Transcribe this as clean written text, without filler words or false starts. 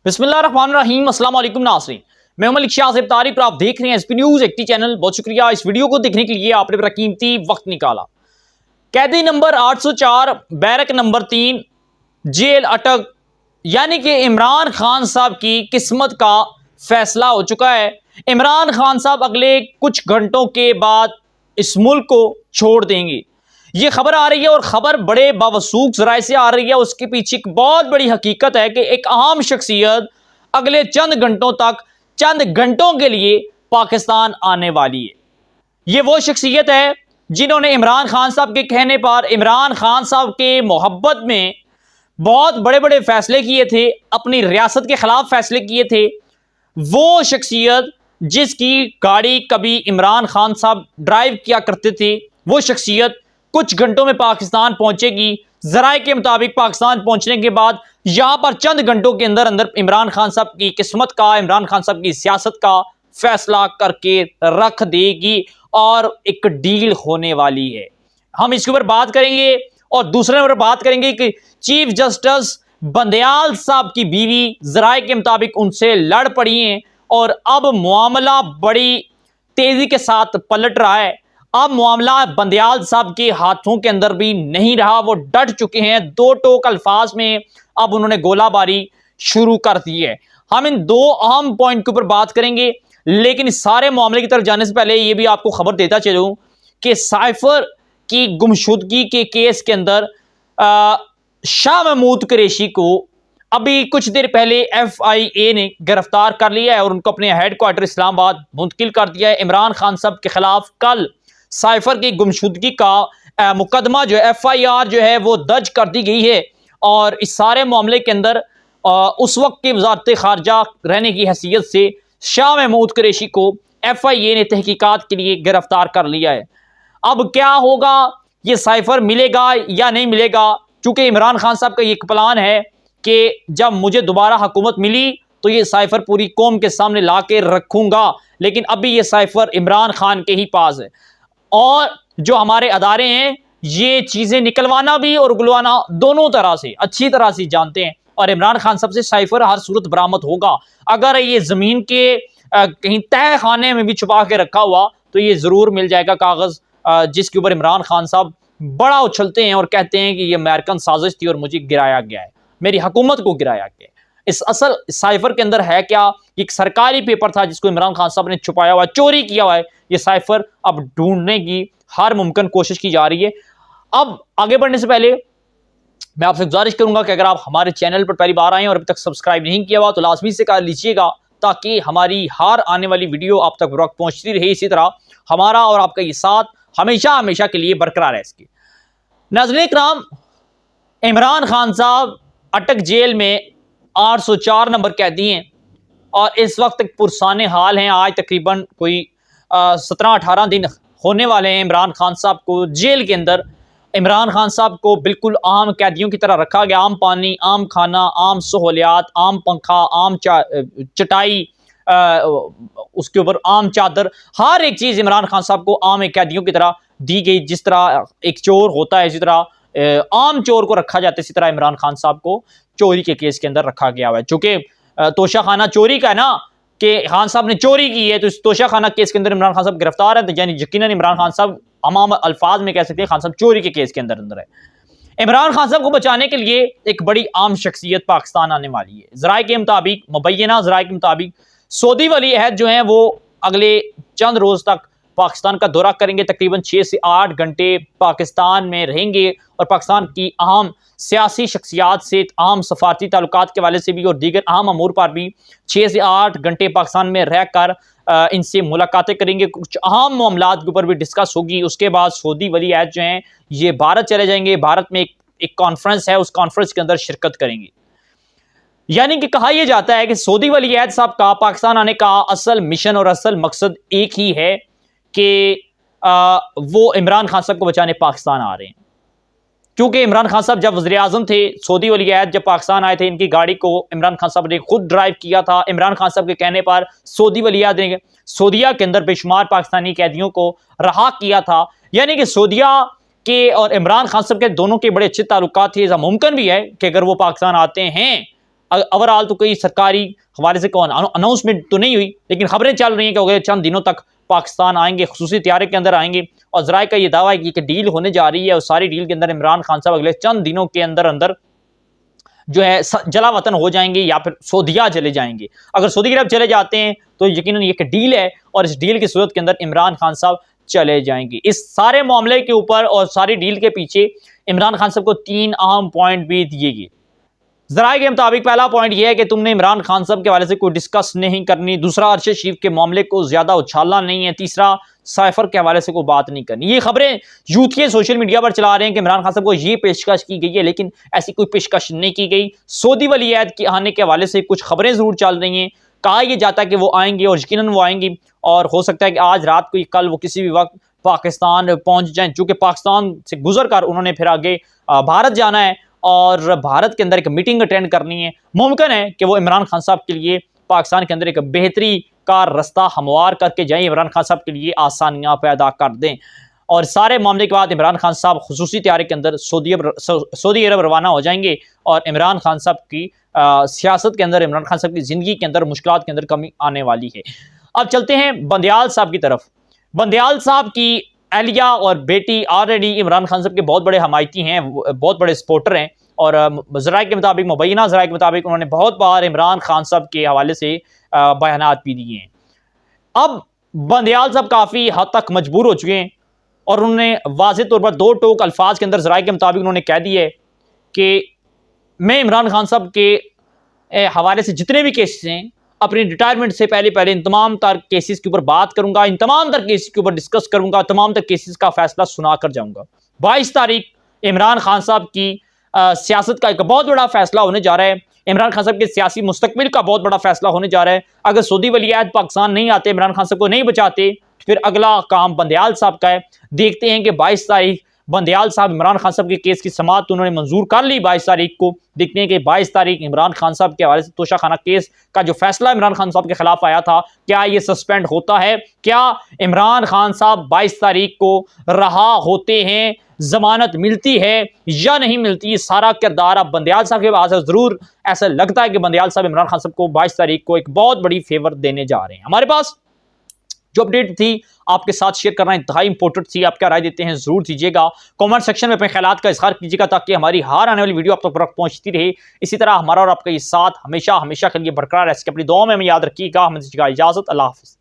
बिस्मिल्लाह रहमान रहीम। अस्सलाम वालेकुम नाज़रीन, मैं हूं मलिक शाह तारिक और आप देख रहे हैं एसपी न्यूज़ 80 चैनल। बहुत शुक्रिया इस वीडियो को देखने के लिए, आपने बड़ा कीमती वक्त निकाला। कैदी नंबर 804 बैरक नंबर 3 जेल अटक, यानी कि इमरान खान साहब की किस्मत का फैसला हो चुका है। इमरान खान साहब अगले कुछ घंटों के बाद इस मुल्क को छोड़ देंगे, ये खबर आ रही है और खबर बड़े बावसूख ज़राए से आ रही है। उसके पीछे एक बहुत बड़ी हकीकत है कि एक अहम शख्सियत अगले चंद घंटों के लिए पाकिस्तान आने वाली है। ये वो शख्सियत है जिन्होंने इमरान खान साहब के कहने पर, इमरान खान साहब के मोहब्बत में बहुत बड़े बड़े फैसले किए थे, अपनी रियासत के खिलाफ फैसले किए थे। वो शख्सियत जिसकी गाड़ी कभी इमरान खान साहब ड्राइव किया करते थे, वो शख्सियत कुछ घंटों में पाकिस्तान पहुंचेगी। जराए के मुताबिक पाकिस्तान पहुंचने के बाद यहां पर चंद घंटों के अंदर अंदर इमरान खान साहब की किस्मत का, इमरान खान साहब की सियासत का फैसला करके रख देगी और एक डील होने वाली है। हम इसके ऊपर बात करेंगे और दूसरे नंबर बात करेंगे कि चीफ जस्टिस बंदयाल साहब की बीवी जराए के मुताबिक उनसे लड़ पड़ी हैं और अब मामला बड़ी तेजी के साथ पलट रहा है। अब मामला बंदयाल साहब के हाथों के अंदर भी नहीं रहा, वो डट चुके हैं। दो टोक अल्फाज में अब उन्होंने गोलाबारी शुरू कर दी है। हम इन दो अहम पॉइंट के ऊपर बात करेंगे, लेकिन इस सारे मामले की तरफ जाने से पहले ये भी आपको खबर देता चलूं कि साइफर की गुमशुदगी के केस के अंदर शाह महमूद कुरैशी को अभी कुछ देर पहले FIA ने गिरफ्तार कर लिया है और उनको अपने हेडक्वार्टर इस्लामाबाद मुंतकिल कर दिया है। इमरान खान साहब के खिलाफ कल साइफर की गुमशुदगी का मुकदमा जो है, FIR जो है वो दर्ज कर दी गई है। और इस सारे मामले के अंदर उस वक्त की वजारत खारजा रहने की हैसियत से शाह महमूद कुरैशी को FIA ने तहकीकात के लिए गिरफ्तार कर लिया है। अब क्या होगा, ये साइफर मिलेगा या नहीं मिलेगा? चूंकि इमरान खान साहब का ये प्लान है कि जब मुझे दोबारा हुकूमत मिली तो ये साइफर पूरी कौम के सामने ला के रखूंगा, लेकिन अभी ये साइफर इमरान खान के ही पास है। और जो हमारे अदारे हैं ये चीज़ें निकलवाना भी और उगलवाना दोनों तरह से अच्छी तरह से जानते हैं और इमरान खान साहब से साइफर हर सूरत बरामद होगा। अगर ये ज़मीन के कहीं तह खाने में भी छुपा के रखा हुआ तो ये ज़रूर मिल जाएगा कागज़, जिसके ऊपर इमरान खान साहब बड़ा उछलते हैं और कहते हैं कि ये अमेरिकन साजिश थी और मुझे गिराया गया है, मेरी हुकूमत को गिराया गया है। इस असल साइफर के अंदर है क्या? एक सरकारी पेपर था जिसको इमरान खान साहब ने छुपाया हुआ है, चोरी किया हुआ है। ये साइफर अब ढूंढने की हर मुमकिन कोशिश की जा रही है। अब आगे बढ़ने से पहले मैं आपसे गुजारिश करूंगा कि अगर आप हमारे चैनल पर पहली बार आए और अभी तक सब्सक्राइब नहीं किया हुआ तो लाजमी से कर लीजिएगा, ताकि हमारी हर आने वाली वीडियो आप तक वक्त पहुंचती रहे। इसी तरह हमारा और आपका ये साथ हमेशा हमेशा के लिए बरकरार है। इसकी नाज़रीन इकराम, इमरान खान साहब अटक जेल में 804 नंबर कैदी हैं और इस वक्त पुरसाने हाल हैं। आज तकरीबन कोई 17-18 दिन होने वाले हैं इमरान खान साहब को जेल के अंदर। इमरान खान साहब को बिल्कुल आम कैदियों की तरह रखा गया। आम पानी, आम खाना, आम सहूलियात, आम पंखा, आम चटाई, उसके ऊपर आम चादर, हर एक चीज़ इमरान खान साहब को आम एक कैदियों की तरह दी गई। जिस तरह एक चोर होता है, इसी तरह आम चोर को रखा जाता है, इसी तरह इमरान खान साहब को चोरी के केस के अंदर रखा गया हुआ है। चूंकि तोशा खाना चोरी का है ना, कि खान साहब ने चोरी की है, तो इस तोशा खाना केस के अंदर इमरान खान साहब गिरफ्तार है, तो यानी यकीनन इमरान खान साहब अमाम अल्फाज में कह सकते हैं खान साहब चोरी के केस के अंदर है। इमरान खान साहब को बचाने के लिए एक बड़ी आम शख्सियत पाकिस्तान आने वाली है। ज़राए के मुताबिक, मुबैना ज़राए के मुताबिक सऊदी वली अहद जो हैं वो अगले चंद रोज़ तक पाकिस्तान का दौरा करेंगे। तकरीबन 6 से 8 घंटे पाकिस्तान में रहेंगे और पाकिस्तान की अहम सियासी शख्सियात से, अहम सफारती ताल्लुकात के वाले से भी और दीगर अहम अमूर पर भी 6 से 8 घंटे पाकिस्तान में रह कर इनसे मुलाकातें करेंगे। कुछ अहम मामलात के ऊपर भी डिस्कस होगी। उसके बाद सऊदी वली अहद जो हैं ये भारत चले जाएंगे। भारत में एक कॉन्फ्रेंस है, उस कॉन्फ्रेंस के अंदर शिरकत करेंगे। यानी कि कहा यह जाता है कि सऊदी वली अहद साहब का पाकिस्तान आने का असल मिशन और असल मकसद एक ही है कि वो इमरान खान साहब को बचाने पाकिस्तान आ रहे हैं। क्योंकि इमरान खान साहब जब वज़ीर आज़म थे, सऊदी वली अहद जब पाकिस्तान आए थे, इनकी गाड़ी को इमरान खान साहब ने खुद ड्राइव किया था। इमरान खान साहब के कहने पर सऊदी वली अहद ने सऊदीया के अंदर बेशुमार पाकिस्तानी कैदियों को रहा किया था। यानी कि सऊदीया के और इमरान खान साहब के दोनों के बड़े अच्छे ताल्लुकात थे। ऐसा मुमकिन भी है कि अगर वो पाकिस्तान आते हैं اوورآل تو کوئی سرکاری حوالے سے اناؤنسمنٹ تو نہیں ہوئی، لیکن خبریں چل رہی ہیں کہ اگلے چند دنوں تک پاکستان آئیں گے، خصوصی طیارے کے اندر آئیں گے، اور ذرائع کا یہ دعویٰ ہے کہ ڈیل ہونے جا رہی ہے، اور ساری ڈیل کے اندر عمران خان صاحب اگلے چند دنوں کے اندر جو ہے جلا وطن ہو جائیں گے یا پھر سعودیہ چلے جائیں گے۔ اگر سعودی عرب چلے جاتے ہیں تو یقیناً یہ کہ ڈیل ہے، اور اس ڈیل کی صورت کے اندر عمران خان صاحب چلے جائیں گے۔ اس سارے معاملے کے اوپر اور ساری ڈیل کے پیچھے عمران خان صاحب کو 3 اہم پوائنٹ بھی دیے گئے۔ ذرائع کے مطابق پہلا پوائنٹ یہ ہے کہ تم نے عمران خان صاحب کے حوالے سے کوئی ڈسکس نہیں کرنی، دوسرا ارشد شریف کے معاملے کو زیادہ اچھالنا نہیں ہے، تیسرا سائفر کے حوالے سے کوئی بات نہیں کرنی۔ یہ خبریں یوتھ کے سوشل میڈیا پر چلا رہے ہیں کہ عمران خان صاحب کو یہ پیشکش کی گئی ہے، لیکن ایسی کوئی پیشکش نہیں کی گئی۔ سعودی ولی عہد کے آنے کے حوالے سے کچھ خبریں ضرور چل رہی ہیں، کہا یہ جاتا ہے کہ وہ آئیں گے، اور یقیناً وہ آئیں گی، اور ہو سکتا ہے کہ آج رات کو کل وہ کسی بھی وقت پاکستان پہنچ جائیں، چونکہ پاکستان سے گزر کر انہوں نے پھر آگے بھارت جانا ہے، اور بھارت کے اندر ایک میٹنگ اٹینڈ کرنی ہے۔ ممکن ہے کہ وہ عمران خان صاحب کے لیے پاکستان کے اندر ایک بہتری کا رستہ ہموار کر کے جائیں، عمران خان صاحب کے لیے آسانیاں پیدا کر دیں، اور سارے معاملے کے بعد عمران خان صاحب خصوصی طیارے کے اندر سعودی عرب روانہ ہو جائیں گے، اور عمران خان صاحب کی سیاست کے اندر، عمران خان صاحب کی زندگی کے اندر مشکلات کے اندر کمی آنے والی ہے۔ اب چلتے ہیں بندیال صاحب کی طرف۔ بندیال صاحب کی اہلیہ اور بیٹی آلریڈی عمران خان صاحب کے بہت بڑے حمایتی ہیں، بہت بڑے سپورٹر ہیں، اور ذرائع کے مطابق، مبینہ ذرائع کے مطابق انہوں نے بہت بار عمران خان صاحب کے حوالے سے بیانات بھی دیے ہیں۔ اب بندیال صاحب کافی حد تک مجبور ہو چکے ہیں، اور انہوں نے واضح طور پر 2 ٹوک الفاظ کے اندر ذرائع کے مطابق انہوں نے کہہ دیا ہے کہ میں عمران خان صاحب کے حوالے سے جتنے بھی کیسز ہیں، اپنی ریٹائرمنٹ سے پہلے ان تمام تر کیسز کے اوپر بات کروں گا، ان تمام تر کیسز کے اوپر ڈسکس کروں گا، تمام تر کیسز کا فیصلہ سنا کر جاؤں گا۔ 22 تاریخ عمران خان صاحب کی سیاست کا ایک بہت بڑا فیصلہ ہونے جا رہا ہے، عمران خان صاحب کے سیاسی مستقبل کا بہت بڑا فیصلہ ہونے جا رہا ہے۔ اگر سعودی ولی عہد پاکستان نہیں آتے، عمران خان صاحب کو نہیں بچاتے، پھر اگلا کام بندیال صاحب کا ہے۔ دیکھتے ہیں کہ 22 تاریخ بندیال صاحب عمران خان صاحب کے کیس کی سماعت تو انہوں نے منظور کر لی 22 تاریخ کو، دیکھتے ہیں کہ 22 تاریخ عمران خان صاحب کے حوالے سے توشہ خانہ کیس کا جو فیصلہ عمران خان صاحب کے خلاف آیا تھا، کیا یہ سسپینڈ ہوتا ہے؟ کیا عمران خان صاحب 22 تاریخ کو رہا ہوتے ہیں؟ ضمانت ملتی ہے یا نہیں ملتی؟ سارا کردار اب بندیال صاحب کے پاس ہے۔ ضرور ایسا لگتا ہے کہ بندیال صاحب عمران خان صاحب کو 22 تاریخ کو ایک بہت بڑی فیور دینے جا رہے ہیں۔ ہمارے پاس جو اپڈیٹ تھی آپ کے ساتھ شیئر کرنا انتہائی امپورٹنٹ تھی۔ آپ کیا رائے دیتے ہیں ضرور دیجیے گا، کامنٹ سیکشن میں اپنے خیالات کا اظہار کیجیے گا، تاکہ ہماری ہر آنے والی ویڈیو آپ تک پہنچتی رہے۔ اسی طرح ہمارا اور آپ کا یہ ساتھ ہمیشہ کے لیے برقرار رہ سکے۔ اپنی دعاؤں میں ہمیں یاد رکھیے گا۔ ہمیں دیجیے گا اجازت، اللہ حافظ۔